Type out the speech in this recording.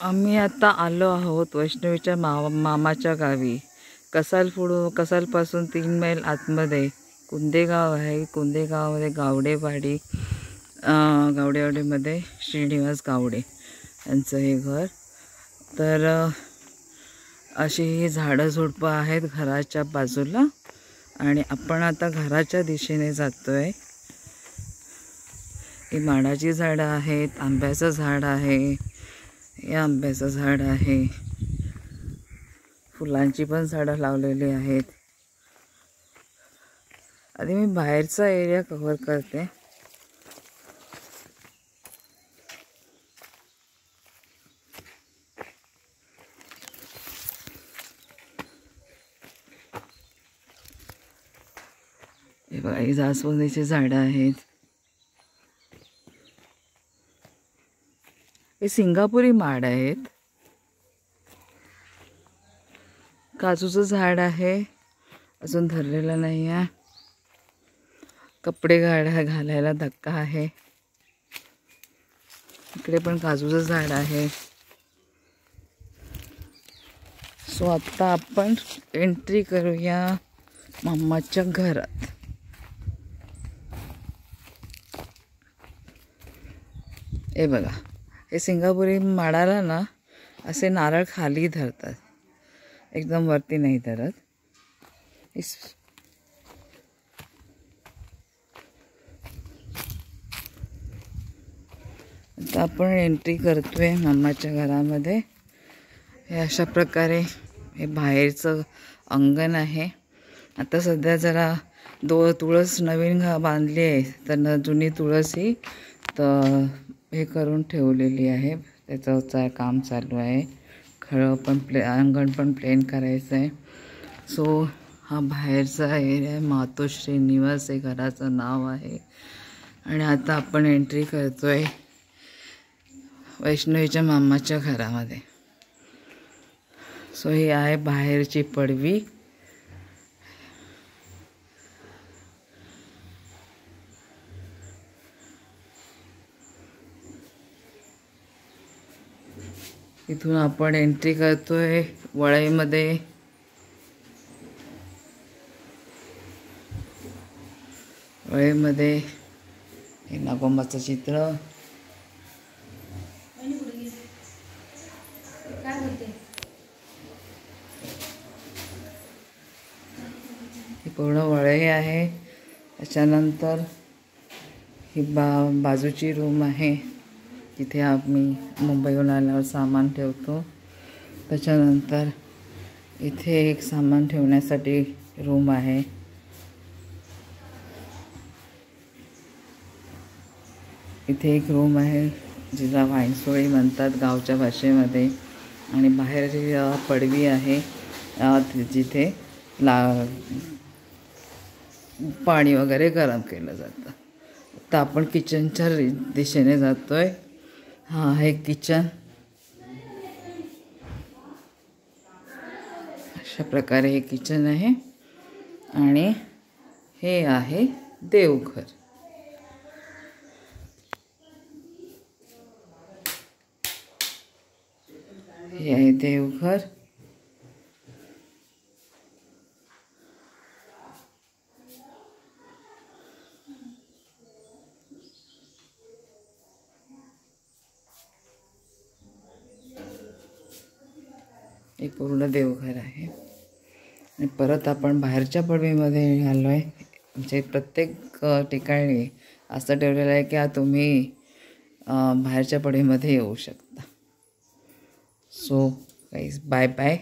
आम्ही आता आलो आहोत वैष्णवीच्या मामाच्या गावी. कसालपासून 3 मैल आतमध्ये कुंदेगाव आहे. कुंदेगावमध्ये गावडेवाडी, गावडेवाडीमध्ये श्रीनिवास गावडे यांचं हे घर. तर अशी ही झाडं झुडपं आहेत घराच्या बाजूला आणि आपण आता घराच्या दिशेने जातोय. ही माडाची झाडं आहेत, आंब्याचं झाड आहे, हे आंब्याचं झाड आहे, फुलांची पण झाडं लावलेली आहेत. आधी मी बाहेरचा एरिया कव्हर करते. हे बघा, ही जास्वंदीची झाडं आहेत. हे सिंगापुरी माड आहेत. काजूचं झाड आहे, अजून धरलेलं नाही आहे. कपडे घालायला धक्का आहे. इकडे पण काजूचं झाड आहे. सो आता आपण एंट्री करूया मामाच्या घरात. हे बघा, हे सिंगापुरी माडाला ना असे नारळ खाली धरतात, एकदम वरती नाही धरत. आता आपण एंट्री करतोय मामाच्या घरामध्ये. हे अशा प्रकारे हे बाहेरचं अंगण आहे. आता सध्या जरा तुळस नवीन बांधली आहे, तर जुनी तुळस ही तर हे करून ठेवलेली आहे. त्याचं काम चालू आहे. खळं पण अंगण पण प्लेन करायचं आहे. सो हा बाहेरचा एरिया आहे. मातो श्रीनिवास हे घराचं नाव आहे. आणि आता आपण एंट्री करतोय वैष्णवीच्या मामाच्या घरामध्ये. सो ही आहे बाहेरची पडवी. इथून आपण एंट्री करतोय वळईमध्ये. वळईमध्ये हे नागोबाचं चित्र. ही पूर्ण वळई आहे. त्याच्यानंतर ही बाजूची रूम आहे, तिथे आम्ही मुंबईहून आल्यावर सामान ठेवतो. त्याच्यानंतर इथे एक सामान ठेवण्यासाठी रूम आहे. इथे एक रूम आहे जिला वाईनसोळी म्हणतात गावच्या भाषेमध्ये. आणि बाहेर जी पडवी आहे जिथे पाणी वगैरे गरम केलं जातं. आता आपण किचनच्या दिशेने जातोय. हा आहे किचन. अशा प्रकारे हे किचन आहे. आणि हे आहे देवघर. हे आहे देवघर. हे पूर्ण देवघर आहे. आणि परत आपण बाहेरच्या पडवीमध्ये आलो आहे. म्हणजे प्रत्येक ठिकाणी असं ठेवलेलं आहे की तुम्ही बाहेरच्या पडवीमध्ये येऊ शकता. So guys, bye bye.